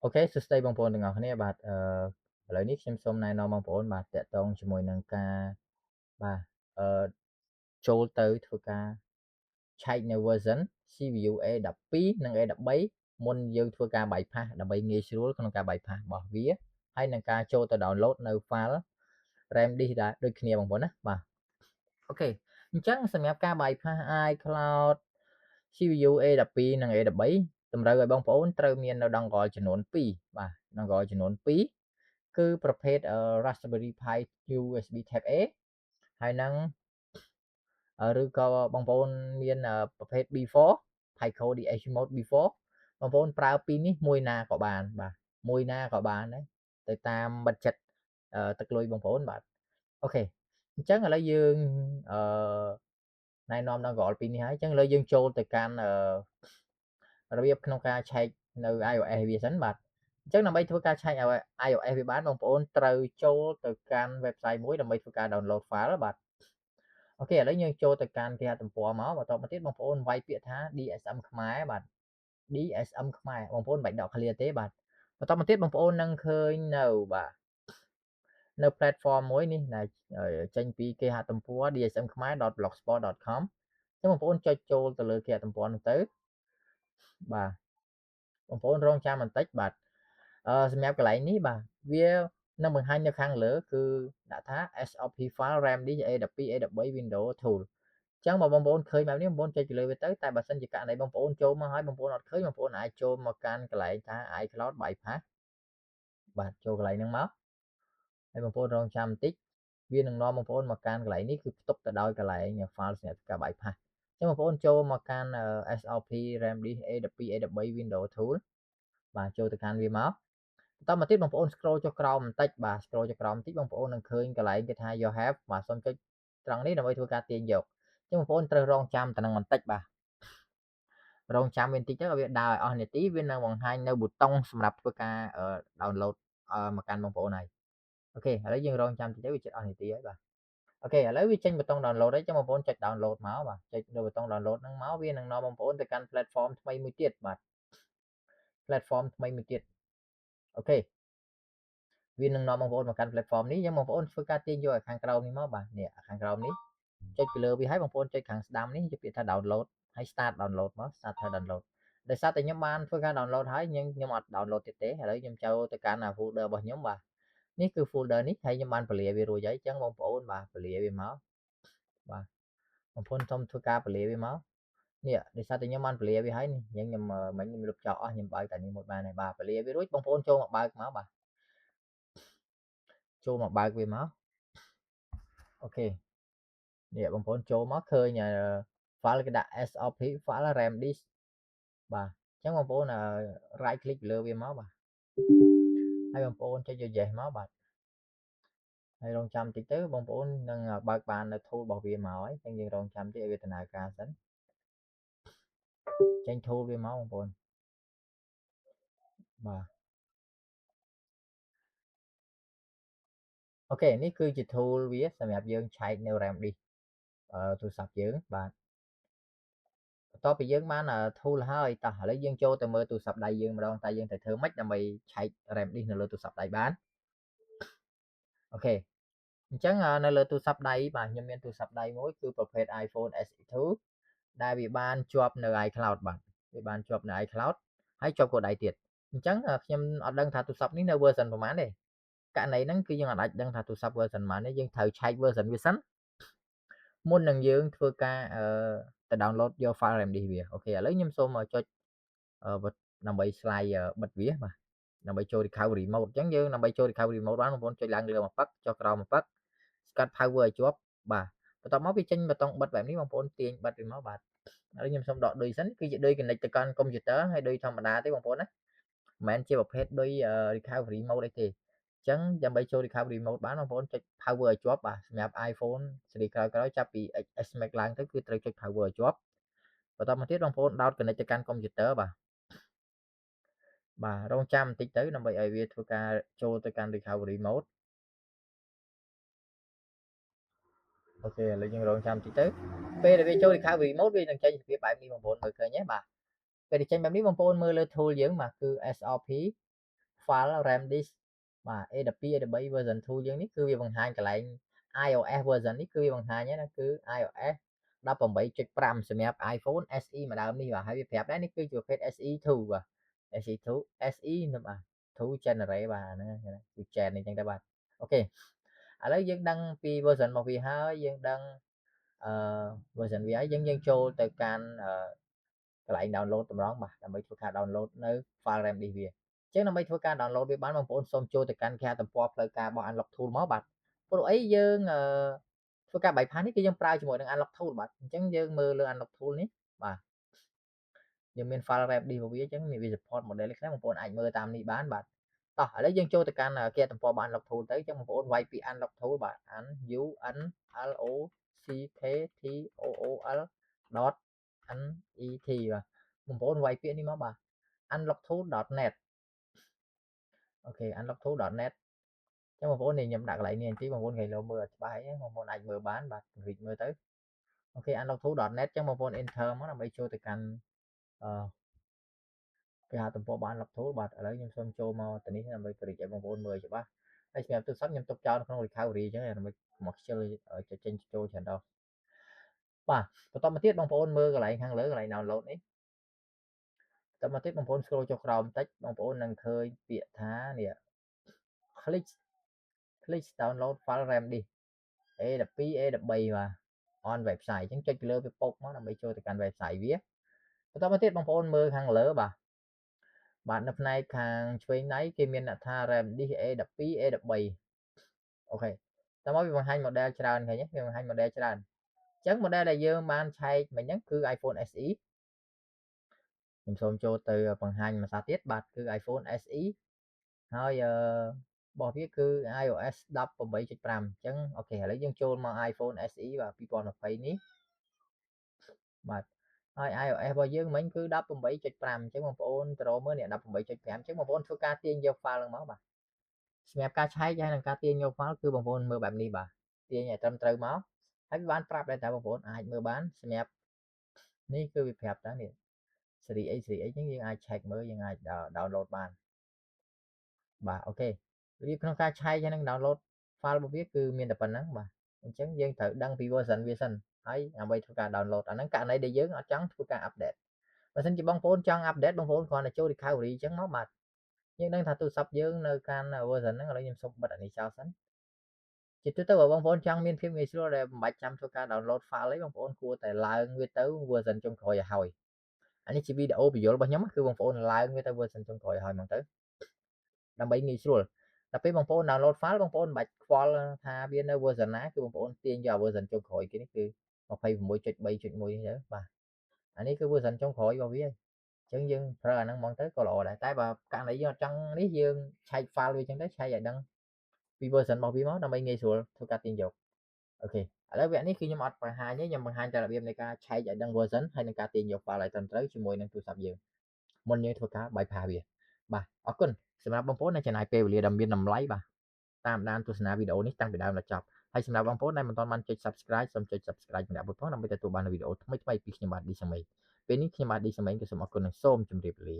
Ok សួស្តីបងប្អូនទាំងអស់គ្នាបាទឥឡូវនេះខ្ញុំសូមណែនាំបងប្អូនបាទតាក់ទងជាមួយនឹងការបាទចូលទៅធ្វើការឆែកនៅ version CPU A12 និង A13 មុនយើងធ្វើការ bypass ដើម្បីងាយស្រួលក្នុងការ bypass របស់វាហើយនឹងការចូលទៅ download នៅ file RAM disk ដូចគ្នាបងប្អូនណាបាទអូខេអញ្ចឹងសម្រាប់ការ bypass iCloud CPU A12 និង A13 តម្រូវឲ្យបងប្អូនត្រូវមាននៅដង្កល់ចំនួន2បាទដង្កល់ចំនួន2គឺប្រភេទRaspberry Pi USB Type A ហើយនឹងឬក៏បងប្អូនមានប្រភេទ B4 Pico DH Mode B4 បងប្អូនប្រើពីរនេះមួយណាក៏បានបាទមួយណាក៏បានដែរទៅតាមបិទចិត្តទឹកលុយបងប្អូនបាទអូខេអញ្ចឹងឥឡូវយើងអឺណែនាំដល់កលពីនេះហើយអញ្ចឹងឥឡូវយើងចូលទៅកាន់របៀបក្នុងការឆែកនៅ iOS វាសិនបាទអញ្ចឹងដើម្បីធ្វើការឆែក iOS វាបានបងប្អូនត្រូវចូលទៅកាន់ website មួយដើម្បីធ្វើការ download file បាទអូខេឥឡូវយើងចូលទៅកាន់គេហទំព័រមកបន្តមកទៀតបងប្អូនវាយពាក្យថា DSM ខ្មែរបាទ DSM ខ្មែរបងប្អូនមិនបាច់ដក clear ទេបាទបន្តមកទៀតបងប្អូននឹងឃើញនៅបាទនៅ platform មួយនេះដែលចេញពីគេហទំព័រ dsmkhmer.blogspot.com អញ្ចឹងបងប្អូនចុចចូលទៅលើគេហទំព័រនោះទៅបាទបងប្អូនរងចាំបន្តិចបាទសម្រាប់កន្លែងនេះបាទវានឹងបង្ហាញនៅខាងលើគឺដាក់ថា SOP file RAM disk A12 A13 Windows Tool អញ្ចឹងបើបងប្អូនឃើញបែបនេះបងប្អូនចុចទៅលើវាទៅតែបើសិនជាករណីបងប្អូនចូលមកហើយបងប្អូនអត់ឃើញបងប្អូនអាចចូលមកកាន់កន្លែងថា iCloud bypass បាទចូលកន្លែងហ្នឹងមកហើយបងប្អូនរងចាំបន្តិចវានឹងនាំបងប្អូនមកកាន់កន្លែងនេះគឺផ្ទុកទៅដោយកន្លែង file សម្រាប់ការ bypass អញ្ចឹងបងប្អូនចូលមកកាន់ SOP RAM disk A12 A13 Windows Tool បាទចូលទៅកាន់វាមកបន្តមកទៀតបងប្អូន scroll ចុះក្រោមបន្តិចបាទ scroll ចុះក្រោមបន្តិចបងប្អូននឹងឃើញកន្លែងគេថា your have បាទសូមចុចត្រង់នេះដើម្បីធ្វើការទាញយកអញ្ចឹងបងប្អូនត្រូវរងចាំតែនឹងបន្តិចបាទរងចាំវាបន្តិចទៅឲ្យវាដើរឲ្យអស់នាទីវានឹងបង្ហាញនៅប៊ូតុងសម្រាប់ធ្វើការ download មកកាន់បងប្អូនហើយអូខេឥឡូវយើងរងចាំតិចទៅវាជិតអស់នាទីហើយបាទអូខេឥឡូវវាចេញប៊ូតុង download ហើយចឹងបងប្អូនចុច download មកបាទចុចលើប៊ូតុង download ហ្នឹងមកវានឹងនាំបងប្អូនទៅកាន់ platform ថ្មីមួយទៀតបាទ platform ថ្មីមួយទៀតអូខេវានឹងនាំបងប្អូនមកកាន់ platform នេះយើងបងប្អូនធ្វើការទាញយកខាងក្រោមនេះមកបាទនេះខាងក្រោមនេះចុចពីលើវាឲ្យបងប្អូនចុចខាងស្ដាំនេះជាពាក្យថា download ហើយ start download មក start ធ្វើ download ដោយសារតែខ្ញុំបានធ្វើការ download ហើយខ្ញុំអត់ download ទៀតទេឥឡូវខ្ញុំចូលទៅកាន់ folder របស់ខ្ញុំបាទនេះគឺ folder នេះហើយខ្ញុំបានពលាវារួចហើយអញ្ចឹងបងប្អូនបាទពលាវាមកបាទបងប្អូនសូមធ្វើការពលាវាមកនេះដោយសារតែខ្ញុំបានពលាវាហើយនេះខ្ញុំមិញខ្ញុំលុបចោលអស់ខ្ញុំបើកតែនេះមួយបានហើយបាទពលាវារួចបងប្អូនចូលមកបើកមកបាទចូលមកបើកវាមកអូខេនេះបងប្អូនចូលមកឃើញ file គេដាក់ SOP file RAM disk បាទអញ្ចឹងបងប្អូនright click លើវាមកបាទហើយបងប្អូនចុចយក yes មកបាទហើយរងចាំតិចទៅបងប្អូននឹងបើកបាននៅ tool របស់វាមកហើយអញ្ចឹងយើងរងចាំតិចឲ្យវាដំណើរការសិនចេញ tool វាមកបងប្អូនបាទអូខេនេះគឺជា tool វាសម្រាប់យើងឆែកនៅ RAM disk ទូរស័ព្ទយើងបាទបន្ទាប់ពីយើងបាន tool ហើយតោះឥឡូវយើងចូលទៅមើលទូរស័ព្ទដៃយើងម្ដងតើយើងត្រូវធ្វើម៉េចដើម្បីឆែក RAM disk នៅលើទូរស័ព្ទដៃបានអូខេអញ្ចឹងនៅលើទូរស័ព្ទដៃបាទខ្ញុំមានទូរស័ព្ទដៃមួយគឺប្រភេទ iPhone SE2 ដែលវាបានជាប់នៅ iCloud បាទវាបានជាប់នៅ iCloud ហើយជាប់កដៃទៀតអញ្ចឹងខ្ញុំអត់ដឹងថាទូរស័ព្ទនេះនៅ version ប្រហែលទេករណីហ្នឹងគឺយើងអាចដឹងថាទូរស័ព្ទ version ប៉ុន្មានទេយើងត្រូវឆែក version វាសិនមុននឹងយើងធ្វើការទៅ download យក file RAM disk វាអូខេឥឡូវខ្ញុំសូមចុចដើម្បី slide បិទវាបាទដើម្បីចូល recovery mode អញ្ចឹងយើងដើម្បីចូល recovery mode បានបងប្អូនចុចឡើងលើមួយប៉ឹកចុះក្រោមមួយប៉ឹកស្កាត់ power ឲ្យជាប់បាទបន្ទាប់មកវាចេញប៊ូតុងបិទបែបនេះបងប្អូនទាញបិទវាមកបាទឥឡូវខ្ញុំសូមដកឌុយសិនគឺជាឌុយ connect ទៅកាន់ computer ហើយឌុយធម្មតាទេបងប្អូនណាមិនមែនជាប្រភេទឌុយ recovery mode អីទេអញ្ចឹងដើម្បីចូល recovery mode បានបងប្អូនចុច power ឲ្យជាប់បាទសម្រាប់ iPhone ស៊េរីក្រោយៗចាប់ពី XS Max ឡើងទៅគឺត្រូវចុច power ឲ្យជាប់បន្តមកទៀតបងប្អូនដោត connect ទៅកាន់ computer បាទរងចាំបន្តិចទៅដើម្បីឲ្យវាធ្វើការចូលទៅកាន់ recovery mode អូខេឥឡូវយើងរងចាំបន្តិចទៅពេលដែលវាចូល recovery mode វានឹងចេញសភាពបែបនេះបងប្អូនមើលឃើញទេបាទពេលដែលចេញបែបនេះបងប្អូនមើលលើ tool យើងបាទគឺ SRP file RAM disk បាទ A12 A13 version 2យើងនេះគឺវាបង្ហាញកន្លែង iOS version នេះគឺវាបង្ហាញណាគឺ iOS 18.5 សម្រាប់ iPhone SE ម្ដងនេះបាទហើយវាប្រាប់ដែរនេះគឺជាប្រភេទ SE2 បាទ SE2 SE នឹងបាទ2 generate បាទហ្នឹងគឺ gen នេះចឹងទៅបាទអូខេឥឡូវយើងដឹងពី version របស់វាហើយយើងដឹងversion វាហើយយើងចូលទៅកាន់កន្លែង download តម្រងបាទដើម្បីធ្វើការ download នៅ file RAM disk វាអញ្ចឹងដើម្បីធ្វើការ download វាបានបងប្អូនសូមចូលទៅកាន់គេហទំព័រផ្លូវការរបស់ Unlock Tool មកបាទព្រោះអីយើងធ្វើការ bypass នេះគឺយើងប្រើជាមួយនឹង Unlock Tool បាទអញ្ចឹងយើងមើលលើ Unlock Tool នេះបាទយើងមាន file RAM disk របស់វាអញ្ចឹងវា support model នេះខ្លះបងប្អូនអាចមើលតាមនេះបានបាទតោះឥឡូវយើងចូលទៅកាន់គេហទំព័ររបស់ Unlock Tool ទៅអញ្ចឹងបងប្អូនវាយពី Unlock Tool បាទ unlocktool.net បាទបងប្អូនវាយពាក្យនេះមកបាទ unlocktool.net អូខេ unlocktool.net ចឹងបងប្អូននេះខ្ញុំដាក់កន្លែងនេះបន្តិចបងប្អូនគេលោមើលអត់ច្បាស់អីបងប្អូនអាចមើលបានបាទពង្រីកមើលទៅអូខេ unlocktool.net ចឹងបងប្អូន enter មកដើម្បីចូលទៅកាន់គេហទំព័របាន Unlock Tool បាទឥឡូវខ្ញុំសូមចូលមកទៅនេះដើម្បីពង្រីកឲ្យបងប្អូនមើលច្បាស់ហើយសម្រាប់ទូរស័ព្ទខ្ញុំទុកចោលក្នុង recovery ចឹងដើម្បីមកខ្ជិលចេញចូលច្រើនដងបាទបន្តមកទៀតបងប្អូនមើលកន្លែងខាងលើកន្លែង download នេះបន្តមកទៀតបងប្អូន scroll ចុះក្រោមបន្តិចបងប្អូននឹងឃើញពាក្យថានេះ click download file RAM disk A12 A13 បាទ on website អញ្ចឹងចុចទៅលើវាពុកមកដើម្បីចូលទៅកាន់ website វាបន្តមកទៀតបងប្អូនមើលខាងលើបាទនៅផ្នែកខាងឆ្វេងដៃគេមានដាក់ថា RAM disk A12 A13 អូខេតើមកវាបង្ហាញ model ច្រើនឃើញទេវាបង្ហាញ model ច្រើនអញ្ចឹង model ដែលយើងបានឆែកមិញហ្នឹងគឺ iPhone SE ខ្ញុំសូមចូលទៅបង្ហាញមួយសារទៀតបាទគឺ iPhone SE ហើយរបស់វាគឺ iOS 18.5 អញ្ចឹងអូខេឥឡូវយើងចូលមក iPhone SE បាទ2020នេះបាទហើយ iOS របស់យើងមិញគឺ 18.5 អញ្ចឹងបងប្អូនទៅរកមើលនេះ 18.5 អញ្ចឹងបងប្អូនធ្វើការទាញយក file ហ្នឹងមកបាទសម្រាប់ការឆែកហើយនឹងការទាញយក file គឺបងប្អូនមើលបែបនេះបាទទាញឲ្យត្រឹមត្រូវមកហើយវាបានប្រាប់ដែរតើបងប្អូនអាចមើលបានសម្រាប់នេះគឺវាប្រាប់តើនេះ series អីហ្នឹងយើងអាចឆែកមើលយើងអាច download បានបាទអូខេវាក្នុងការឆែកហើយនឹង download file របស់វាគឺមានតែប៉ុណ្្នឹងបាទអញ្ចឹងយើងត្រូវដឹងពី version វាសិនហើយដើម្បីធ្វើការ download អាហ្នឹងករណីដែលយើងអត់ចង់ធ្វើការ update បើសិនជាបងប្អូនចង់ update បងប្អូនគ្រាន់តែចូល recovery អញ្ចឹងមកបាទយើងដឹងថាទូរស័ព្ទយើងនៅកាន់ version ហ្នឹងឥឡូវខ្ញុំសូមបិទអានេះចោលសិនជាទូទៅបើបងប្អូនចង់មានភាពងាយស្រួលដែលមិនបាច់ចាំធ្វើការ download file អីបងប្អូនគួរតែឡើងវាទៅ version ចុងក្រោយឲ្យហើយអានេះជាវីដេអូបញ្យលរបស់ខ្ញុំគឺបងប្អូនឡើងវាទៅ version ចុងក្រោយឲ្យហើយហ្មងទៅដើម្បីងាយស្រួលដល់ពេលបងប្អូន download file បងប្អូនមិនបាច់ខ្វល់ថាវានៅ version ណាគឺបងប្អូនទាញយក version ចុងក្រោយគេនេះគឺ 26.3.1 នេះទៅបាទអានេះគឺ version ចុងក្រោយរបស់វាអញ្ចឹងយើងប្រើអាហ្នឹងហ្មងទៅក៏ល្អដែរតែបើករណីយើងអត់ចង់នេះយើងឆែក file វាអញ្ចឹងទៅឆែកឲ្យដឹងពី version របស់វាមកដើម្បីងាយស្រួលធ្វើការទាញយកអូខេឥឡូវវគ្គនេះគឺខ្ញុំអត់បង្ហាញទេខ្ញុំបង្ហាញតែរបៀបនៃការឆែកឲ្យដឹង version ហើយនឹងការទាញយក file ឲ្យត្រឹមត្រូវជាមួយនឹងទូរស័ព្ទយើងមុនយើងធ្វើការ bypass វាបាទអរគុណសម្រាប់បងប្អូនដែលចំណាយពេលវេលាដ៏មានតម្លៃបាទតាមដានទស្សនាវីដេអូនេះតាំងពីដើមដល់ចប់ហើយសម្រាប់បងប្អូនដែលមិនទាន់បានចុច Subscribe សូមចុច Subscribe ម្នាក់មួយផងដើម្បីទទួលបានវីដេអូថ្មីៗពីខ្ញុំបាទឌីសាមេពេលនេះខ្ញុំបាទឌីសាមេក៏សូមអរគុណនិងសូមជម្រាបលា